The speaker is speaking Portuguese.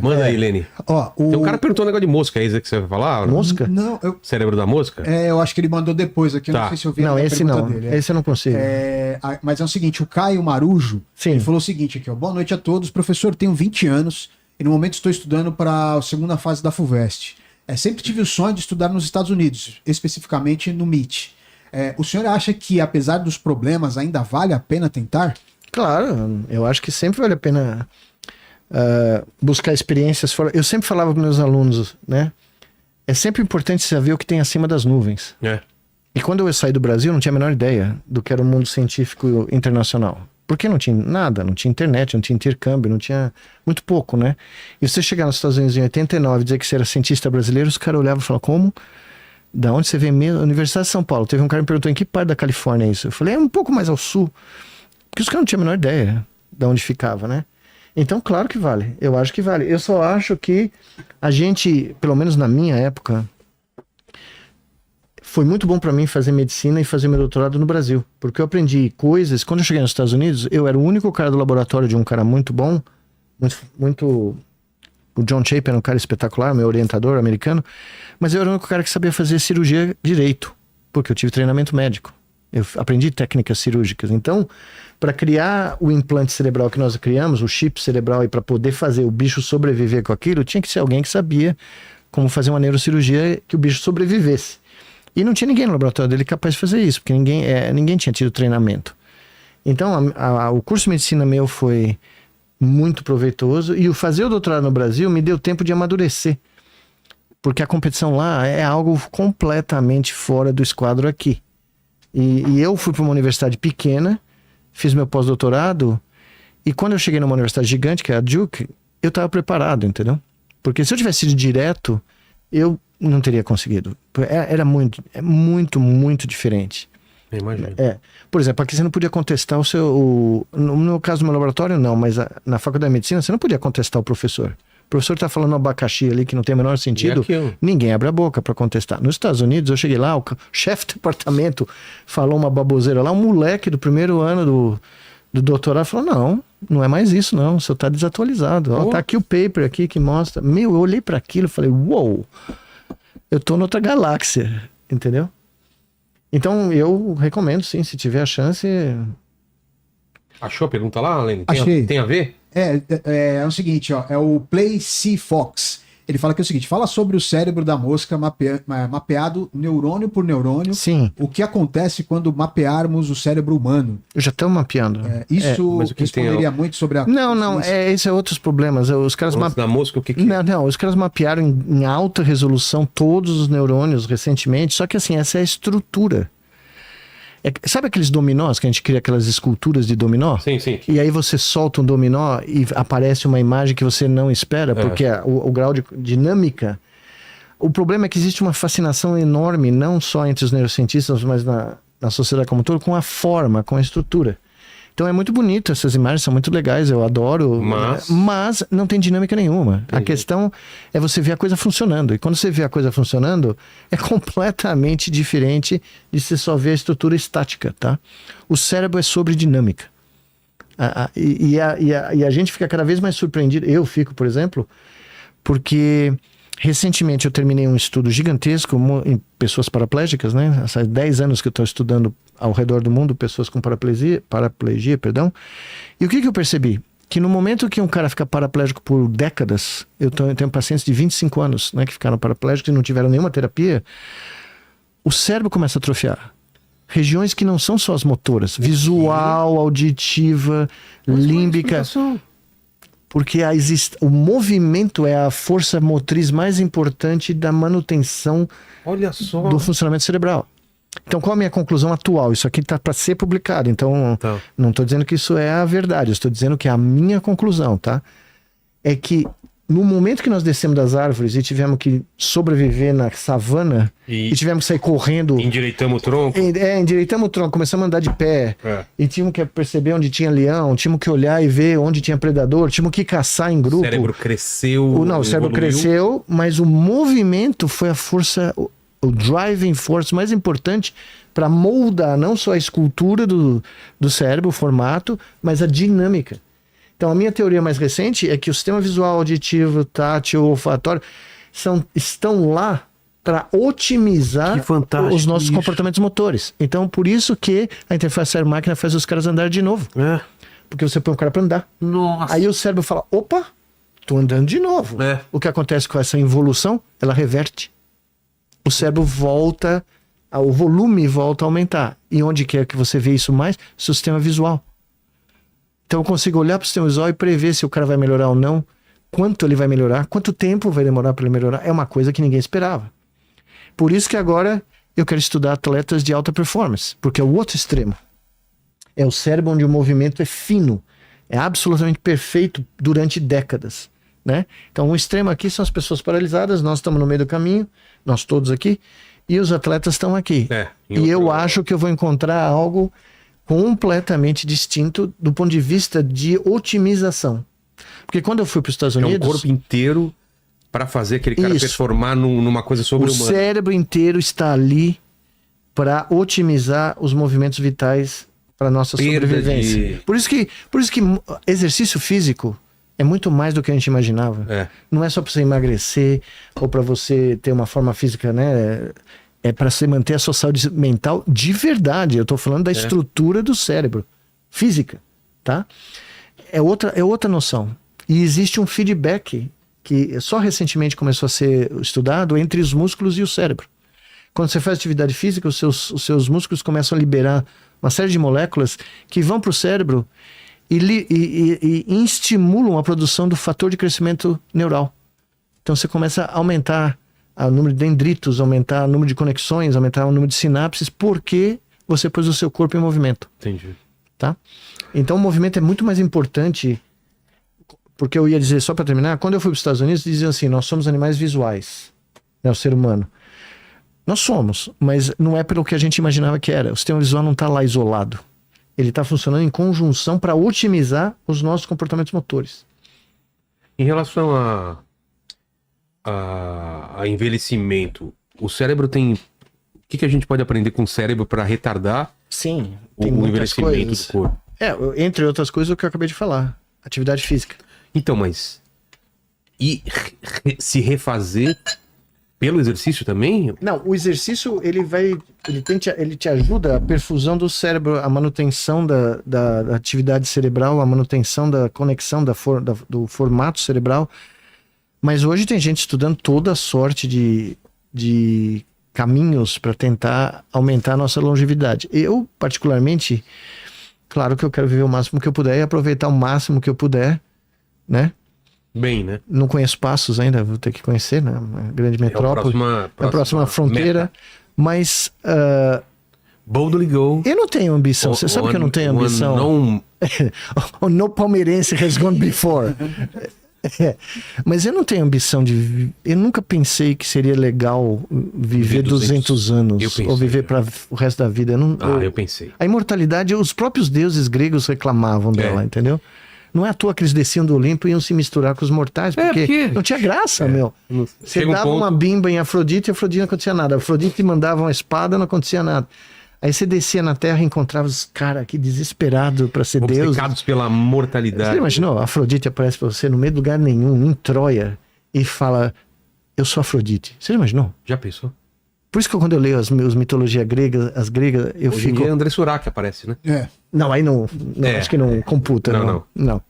Manda aí, Lene. Ó, Tem um cara perguntou um negócio de mosca, é isso que você vai falar? Mosca? Não, Cérebro da mosca? eu acho que ele mandou depois aqui, eu Tá. não sei se eu vi Não, a esse pergunta não. dele. Esse eu não consigo. Mas é o seguinte, o Caio Marujo, Sim. ele falou o seguinte aqui, ó. Boa noite a todos. Professor, tenho 20 anos e no momento estou estudando para a segunda fase da FUVEST. Sempre tive o sonho de estudar nos Estados Unidos, especificamente no MIT. O senhor acha que, apesar dos problemas, ainda vale a pena tentar? Claro, eu acho que sempre vale a pena buscar experiências fora. Eu sempre falava para meus alunos, né? É sempre importante saber o que tem acima das nuvens. E quando eu saí do Brasil, eu não tinha a menor ideia do que era o mundo científico internacional. Porque não tinha nada, não tinha internet, não tinha intercâmbio, não tinha muito pouco, né? E você chegar nos Estados Unidos em 89 e dizer que você era cientista brasileiro, os caras olhavam e falavam, como? Da onde você vem mesmo? Universidade de São Paulo. Teve um cara que me perguntou em que parte da Califórnia é isso. Eu falei, um pouco mais ao sul. Porque os caras não tinham a menor ideia de onde ficava, né? Então, claro que vale. Eu acho que vale. Eu só acho que a gente, pelo menos na minha época, foi muito bom para mim fazer medicina e fazer meu doutorado no Brasil. Porque eu aprendi coisas... Quando eu cheguei nos Estados Unidos, eu era o único cara do laboratório de um cara muito bom, muito... O John Chapin, um cara espetacular, meu orientador americano, mas eu era o único cara que sabia fazer cirurgia direito, porque eu tive treinamento médico. Eu aprendi técnicas cirúrgicas. Então, para criar o implante cerebral que nós criamos, o chip cerebral, e para poder fazer o bicho sobreviver com aquilo, tinha que ser alguém que sabia como fazer uma neurocirurgia que o bicho sobrevivesse. E não tinha ninguém no laboratório dele capaz de fazer isso, porque ninguém tinha tido treinamento. Então, o curso de medicina meu foi muito proveitoso, e o fazer o doutorado no Brasil me deu tempo de amadurecer, porque a competição lá é algo completamente fora do esquadro aqui. E eu fui para uma universidade pequena, fiz meu pós-doutorado, e quando eu cheguei numa universidade gigante, que é a Duke, eu estava preparado, entendeu? Porque se eu tivesse ido direto, eu não teria conseguido. Era muito diferente. Imagina. Por exemplo, aqui você não podia contestar no meu caso, no meu laboratório, não, mas na faculdade de medicina, você não podia contestar o professor. O professor está falando um abacaxi ali que não tem o menor sentido, ninguém abre a boca para contestar. Nos Estados Unidos, eu cheguei lá, o chefe de departamento falou uma baboseira lá, um moleque do primeiro ano do doutorado falou, não é mais isso não, o senhor está desatualizado. Ó, tá aqui o paper aqui que mostra. Eu olhei para aquilo e falei, uou, eu tô noutra galáxia, entendeu? Então, eu recomendo, sim, se tiver a chance... Achou a pergunta lá, Lene? Achei. Tem a ver? É o seguinte, ó, é o Play C Fox. Ele fala que é o seguinte, fala sobre o cérebro da mosca mapeado neurônio por neurônio. Sim. O que acontece quando mapearmos o cérebro humano? Eu já estamos mapeando. Isso mas o que responderia muito sobre a... Não, esses são outros problemas. Os caras Da mosca, o que Não, os caras mapearam em alta resolução todos os neurônios recentemente, só que assim, essa é a estrutura. Sabe aqueles dominós que a gente cria aquelas esculturas de dominó? Sim. E aí você solta um dominó e aparece uma imagem que você não espera, porque o grau de dinâmica... O problema é que existe uma fascinação enorme, não só entre os neurocientistas, mas na sociedade como um todo, com a forma, com a estrutura. Então é muito bonito, essas imagens são muito legais, eu adoro, mas não tem dinâmica nenhuma. Entendi. A questão é você ver a coisa funcionando, e quando você vê a coisa funcionando, é completamente diferente de você só ver a estrutura estática, tá? O cérebro é sobre dinâmica. E a gente fica cada vez mais surpreendido, eu fico, por exemplo, porque... Recentemente eu terminei um estudo gigantesco em pessoas paraplégicas, né? Há 10 anos que eu estou estudando ao redor do mundo pessoas com paraplegia, E o que eu percebi? Que no momento que um cara fica paraplégico por décadas, eu tenho pacientes de 25 anos, né, que ficaram paraplégicos e não tiveram nenhuma terapia, o cérebro começa a atrofiar. Regiões que não são só as motoras, visual, auditiva, límbica... Porque o movimento é a força motriz mais importante da manutenção do funcionamento cerebral. Então, qual a minha conclusão atual? Isso aqui está para ser publicado, então não estou dizendo que isso é a verdade, eu estou dizendo que a minha conclusão, tá? É que no momento que nós descemos das árvores e tivemos que sobreviver na savana e tivemos que sair correndo... Endireitamos o tronco. Endireitamos o tronco, começamos a andar de pé. E tínhamos que perceber onde tinha leão, tínhamos que olhar e ver onde tinha predador, tínhamos que caçar em grupo. O cérebro cresceu. O cérebro cresceu, mas o movimento foi a força, o driving force mais importante para moldar não só a escultura do cérebro, o formato, mas a dinâmica. Então, a minha teoria mais recente é que o sistema visual, auditivo, tátil, olfatório estão lá para otimizar Que fantástico os nossos isso. comportamentos motores. Então, por isso que a interface cérebro-máquina faz os caras andar de novo. É. Porque você põe o cara para andar. Nossa. Aí o cérebro fala, opa, tô andando de novo. É. O que acontece com essa involução? Ela reverte. O cérebro volta, o volume volta a aumentar. E onde quer que você vê isso mais? Sistema visual. Então eu consigo olhar para o sistema visual e prever se o cara vai melhorar ou não, quanto ele vai melhorar, quanto tempo vai demorar para ele melhorar. É uma coisa que ninguém esperava. Por isso que agora eu quero estudar atletas de alta performance, porque é o outro extremo. É o cérebro onde o movimento é fino, é absolutamente perfeito durante décadas, né? Então, um extremo aqui são as pessoas paralisadas, nós estamos no meio do caminho, nós todos aqui, e os atletas estão aqui. E eu acho que eu vou encontrar algo completamente distinto do ponto de vista de otimização. Porque quando eu fui para os Estados É um Unidos... corpo inteiro para fazer aquele cara Isso. performar numa coisa O sobre-humana. cérebro inteiro está ali para otimizar os movimentos vitais para nossa Perda sobrevivência. de- Por isso que exercício físico é muito mais do que a gente imaginava. É. Não é só para você emagrecer ou para você ter uma forma física, né? É para você manter a sua saúde mental de verdade. Eu estou falando da estrutura do cérebro, física, tá? É outra noção. E existe um feedback que só recentemente começou a ser estudado entre os músculos e o cérebro. Quando você faz atividade física, os seus músculos começam a liberar uma série de moléculas que vão para o cérebro e estimulam a produção do fator de crescimento neural. Então você começa a aumentar o número de dendritos, aumentar o número de conexões, aumentar o número de sinapses, porque você pôs o seu corpo em movimento. Entendi. Tá? Então o movimento é muito mais importante, porque eu ia dizer, só para terminar, quando eu fui para os Estados Unidos, diziam assim, nós somos animais visuais, né, o ser humano. Nós somos, mas não é pelo que a gente imaginava que era. O sistema visual não está lá isolado. Ele está funcionando em conjunção para otimizar os nossos comportamentos motores. Em relação a envelhecimento, o cérebro tem... O que a gente pode aprender com o cérebro para retardar Sim, o tem muitas envelhecimento coisas. do corpo? Entre outras coisas, o que eu acabei de falar. Atividade física. Então, mas... E se refazer pelo exercício também? Não, o exercício, ele te ajuda a perfusão do cérebro, a manutenção da atividade cerebral, a manutenção da conexão do formato cerebral. Mas hoje tem gente estudando toda a sorte de caminhos para tentar aumentar a nossa longevidade. Eu, particularmente, claro que eu quero viver o máximo que eu puder e aproveitar o máximo que eu puder, né? Bem, né? Não conheço Passos ainda, vou ter que conhecer, né? Uma grande metrópole. É a próxima fronteira. meta. Mas Boldly go. eu não tenho ambição. Você sabe que eu não tenho ambição. Não... No palmeirense has gone before. Mas eu não tenho ambição de... Eu nunca pensei que seria legal viver 200 anos. Eu pensei, ou viver para o resto da vida. Eu pensei. A imortalidade, os próprios deuses gregos reclamavam dela, entendeu? Não é à toa que eles desciam do Olimpo e iam se misturar com os mortais, porque não tinha graça, meu. Você Chega um dava ponto- uma bimba em Afrodite e Afrodite não acontecia nada. Afrodite mandava uma espada, não acontecia nada. Aí você descia na Terra e encontrava os caras aqui desesperados para ser Deus. Obcecados pela mortalidade. Você imaginou? Afrodite aparece pra você no meio de lugar nenhum, em Troia, e fala, eu sou Afrodite. Você já imaginou? Já pensou? Por isso que quando eu leio as mitologias gregas, eu Hoje em fico... dia é André Surak que aparece, né? É. Não, aí não, É, acho que não computa. Não. Não.